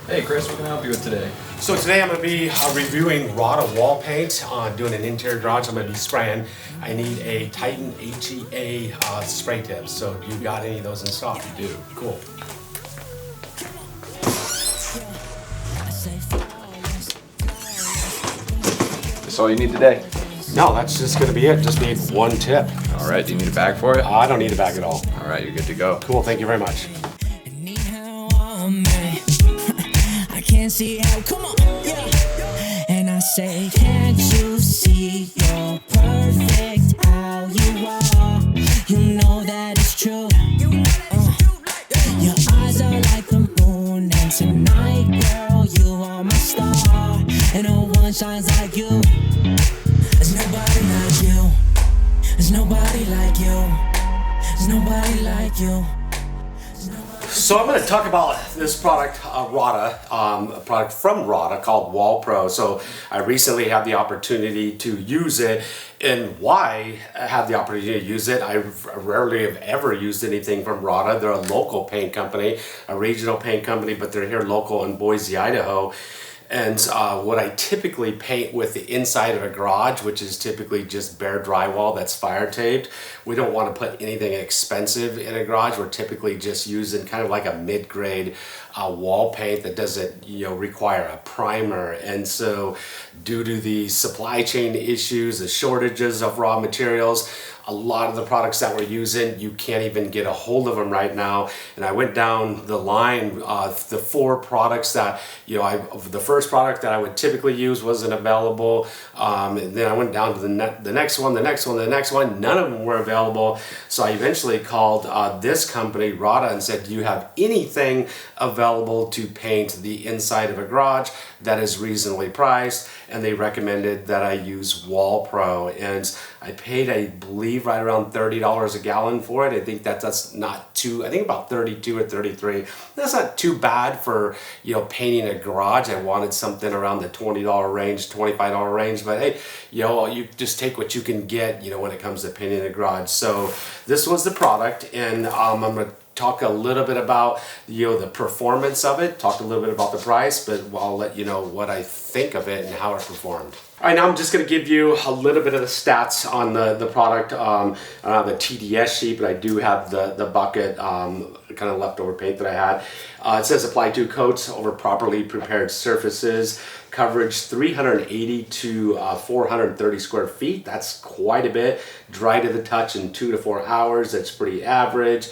Hey Chris, what can I help you with today? So today I'm going to be reviewing Rodda wall paint, doing an interior garage. I'm going to be spraying. I need a Titan HEA spray tip. So do you got any of those in stock? You do. Cool. That's all you need today? No, that's just going to be it. Just need one tip. All right, do you need a bag for it? I don't need a bag at all. All right, you're good to go. Cool, thank you very much. I can't see how, come on, yeah. And I say, can't you see you're perfect how you are? You know that it's true. Your eyes are like the moon, and tonight, girl, you are my star. And no one shines like you. There's nobody like you. There's nobody like you. There's nobody like you. So I'm going to talk about this product, Rodda, a product from Rodda called Wall Pro. So I recently had the opportunity to use it, and why I had the opportunity to use it, I rarely have ever used anything from Rodda. They're a local paint company, a regional paint company, but they're here local in Boise, Idaho. And what I typically paint with the inside of a garage, which is typically just bare drywall that's fire taped. We don't want to put anything expensive in a garage. We're typically just using kind of like a mid-grade wall paint that doesn't, require a primer. And so due to the supply chain issues, the shortages of raw materials, a lot of the products that we're using, you can't even get a hold of them right now. And I went down the line, the four products that, the first product that I would typically use wasn't available. And then I went down to the next one, the next one, the next one. None of them were available. So I eventually called this company, Rodda, and said, do you have anything available to paint the inside of a garage that is reasonably priced? And they recommended that I use Wall Pro. And I paid, I believe, right around $30 a gallon for it. I think that's not too, I think about 32 or 33. That's not too bad for, painting a garage. I wanted something around the $20 range, $25 range, but hey, you just take what you can get, when it comes to painting a garage. So this was the product, and I'm going to talk a little bit about the performance of it, talk a little bit about the price, but I'll let you know what I think of it and how it performed. All right, now I'm just going to give you a little bit of the stats on the product. I don't have the TDS sheet, but I do have the bucket, kind of leftover paint that I had. It says apply 2 coats over properly prepared surfaces. Coverage 380 to 430 square feet. That's quite a bit. Dry to the touch in 2 to 4 hours. That's pretty average.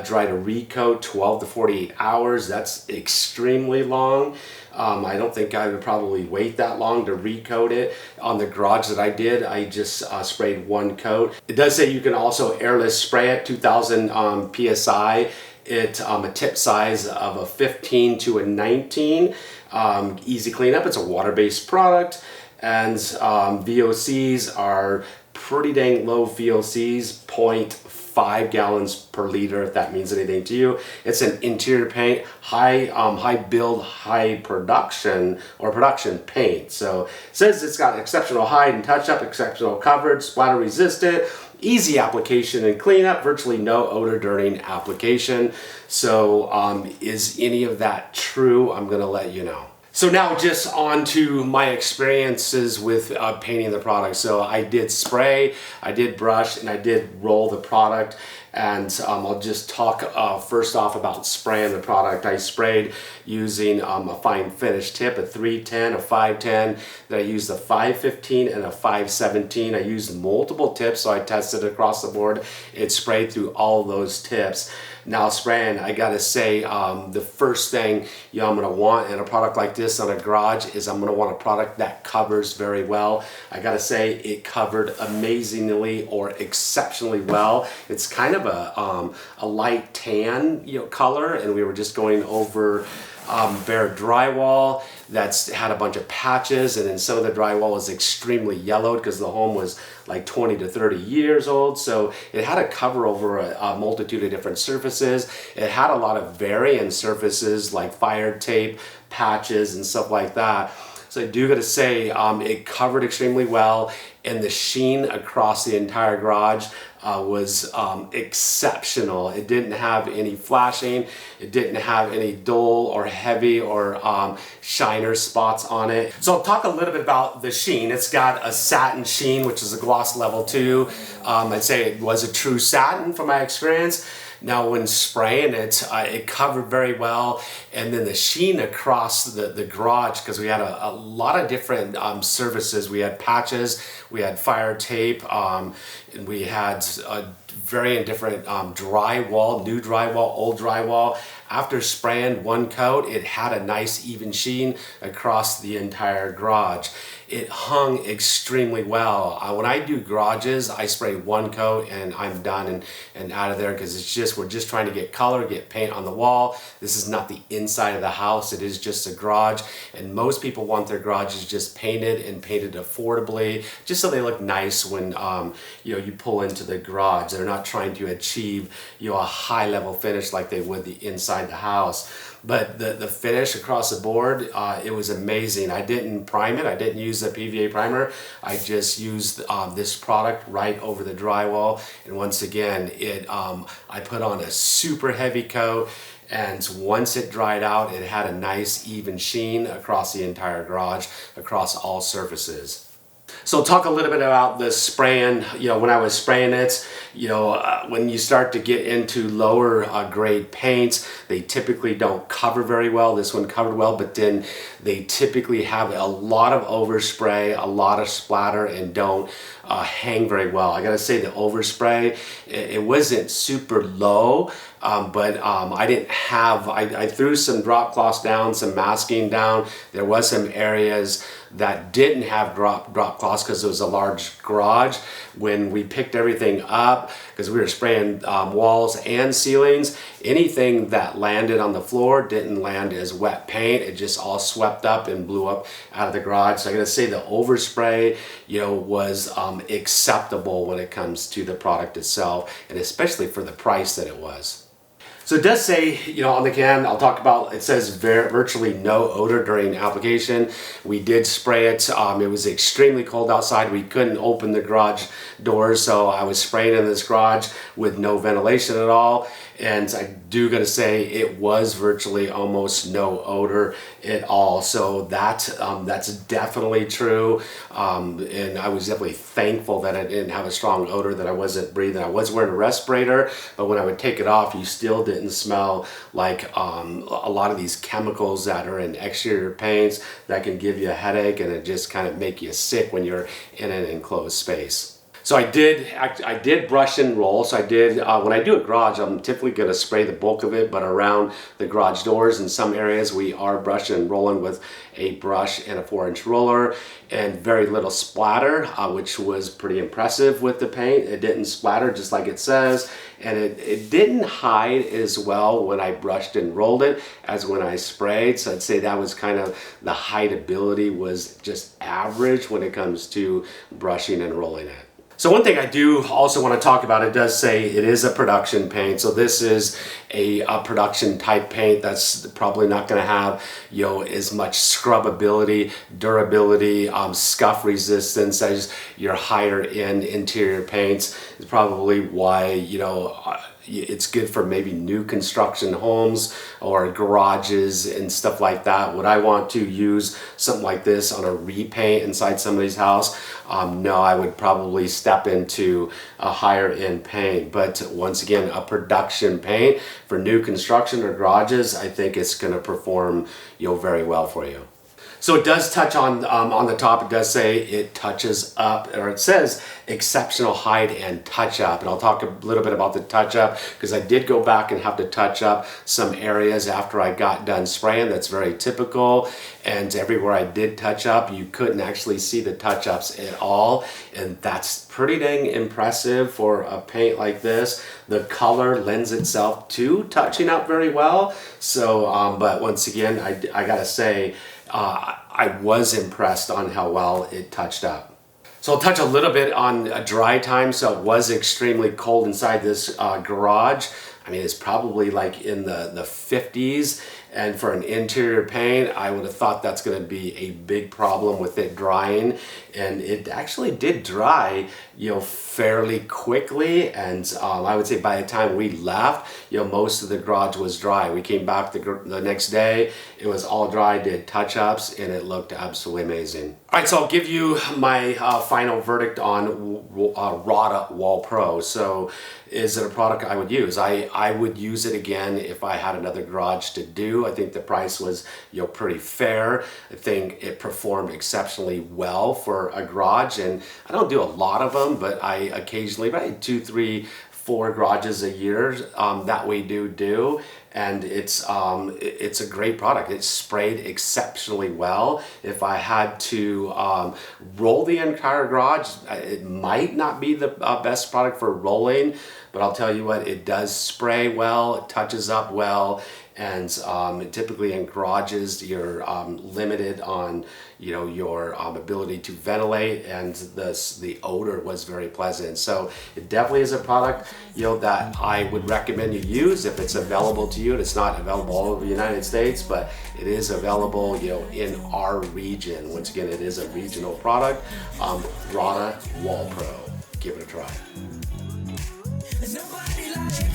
Dry to recoat 12 to 48 hours. That's extremely long. I don't think I would probably wait that long to recoat it. On the garage that I did, I just sprayed 1 coat. It does say you can also airless spray it, 2000 PSI. It's a tip size of a 15 to a 19. Easy cleanup. It's a water-based product, and VOCs are pretty dang low VOCs, 0.5 gallons per liter, if that means anything to you. It's an interior paint, high build, high production, or production paint. So it says it's got exceptional hide and touch-up, exceptional coverage, splatter resistant, easy application and cleanup, virtually no odor during application. So is any of that true? I'm going to let you know. So now just on to my experiences with painting the product. So I did spray, I did brush, and I did roll the product. And I'll just talk first off about spraying the product. I sprayed using a fine finish tip, a 310, a 510. Then I used a 515 and a 517. I used multiple tips, so I tested across the board. It sprayed through all of those tips. Now spraying, I gotta say, the first thing I'm gonna want in a product like this on a garage is I'm gonna want a product that covers very well. I gotta say it covered amazingly or exceptionally well. It's kind of a light tan color, and we were just going over bare drywall that's had a bunch of patches, and then some of the drywall was extremely yellowed because the home was like 20 to 30 years old. So it had a cover over a multitude of different surfaces. It had a lot of varying surfaces like fire tape, patches, and stuff like that. So I do gotta say, it covered extremely well, and the sheen across the entire garage was exceptional. It didn't have any flashing, it didn't have any dull or heavy or shiner spots on it. So I'll talk a little bit about the sheen. It's got a satin sheen, which is a gloss level 2. I'd say it was a true satin from my experience. Now when spraying it, it covered very well, and then the sheen across the garage, because we had a lot of different surfaces. We had patches, we had fire tape, and we had very different drywall, new drywall, old drywall. After spraying one coat, it had a nice even sheen across the entire garage. It hung extremely well. When I do garages, I spray one coat and I'm done and out of there, because we're just trying to get color, get paint on the wall. This is not the inside of the house, it is just a garage, and most people want their garages just painted and painted affordably, just so they look nice when you pull into the garage. They're not trying to achieve a high level finish like they would the inside the house. But the finish across the board, it was amazing. I didn't prime it. I didn't use the PVA primer. I just used this product right over the drywall. And once again, I put on a super heavy coat. And once it dried out, it had a nice even sheen across the entire garage, across all surfaces. So talk a little bit about the spraying. When I was spraying it, when you start to get into lower grade paints, they typically don't cover very well. This one covered well, but then they typically have a lot of overspray, a lot of splatter, and don't hang very well. I gotta say, the overspray, it wasn't super low, but I threw some drop cloths down, some masking down. There was some areas that didn't have drop cloths because it was a large garage. When we picked everything up, because we were spraying walls and ceilings, anything that landed on the floor didn't land as wet paint. It just all swept up and blew up out of the garage. So I gotta say, the overspray, was acceptable when it comes to the product itself, and especially for the price that it was. So it does say, on the can, I'll talk about, it says virtually no odor during application. We did spray it. It was extremely cold outside. We couldn't open the garage doors, so I was spraying in this garage with no ventilation at all. And I do gotta say, it was virtually almost no odor at all. So that's definitely true. And I was definitely thankful that I didn't have a strong odor, that I wasn't breathing. I was wearing a respirator, but when I would take it off, you still didn't smell like a lot of these chemicals that are in exterior paints that can give you a headache, and it just kind of make you sick when you're in an enclosed space. So I did brush and roll. So I did, when I do a garage, I'm typically gonna spray the bulk of it, but around the garage doors in some areas, we are brushing and rolling with a brush and a 4-inch roller, and very little splatter, which was pretty impressive with the paint. It didn't splatter just like it says, and it didn't hide as well when I brushed and rolled it as when I sprayed. So I'd say that was kind of, the hideability was just average when it comes to brushing and rolling it. So one thing I do also want to talk about, it does say it is a production paint. So this is a production type paint that's probably not going to have, as much scrubability, durability, scuff resistance as your higher end interior paints. It's probably why, it's good for maybe new construction homes or garages and stuff like that. Would I want to use something like this on a repaint inside somebody's house? No, I would probably step into a higher end paint. But once again, a production paint for new construction or garages, I think it's going to perform very well for you. So it does touch on the top, it does say it touches up, or it says exceptional hide and touch up. And I'll talk a little bit about the touch up, because I did go back and have to touch up some areas after I got done spraying. That's very typical. And everywhere I did touch up, you couldn't actually see the touch ups at all. And that's pretty dang impressive for a paint like this. The color lends itself to touching up very well. So, but once again, I gotta say, I was impressed on how well it touched up. So I'll touch a little bit on a dry time. So it was extremely cold inside this garage. I mean, it's probably like in the 50s, and for an interior paint, I would have thought that's going to be a big problem with it drying, and it actually did dry, you know, fairly quickly. And I would say by the time we left, you know, most of the garage was dry. We came back the next day, it was all dry, did touch-ups, and it looked absolutely amazing. All right, so I'll give you my final verdict on Rodda Wall Pro. So is it a product I would use? I would use it again if I had another garage to do. I think the price was, you know, pretty fair. I think it performed exceptionally well for a garage, and I don't do a lot of them, but I occasionally, about 2, 3, 4 garages a year that we do, and it's a great product. It's sprayed exceptionally well. If I had to roll the entire garage, it might not be the best product for rolling, but I'll tell you what, it does spray well, it touches up well, and typically in garages you're limited on, you know, your ability to ventilate, and the odor was very pleasant. So it definitely is a product, you know, that I would recommend you use if it's available to you. And it's not available all over the United States, but it is available, you know, in our region. Once again, it is a regional product. Rodda Wall Pro. Give it a try. There's nobody like you.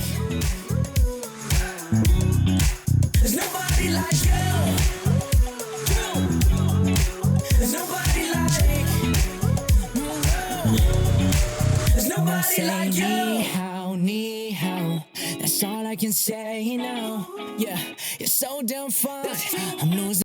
There's nobody like you. There's nobody like There's nobody like you. Ni hao. That's all I can say now. Yeah, you're so damn fine. I'm losing.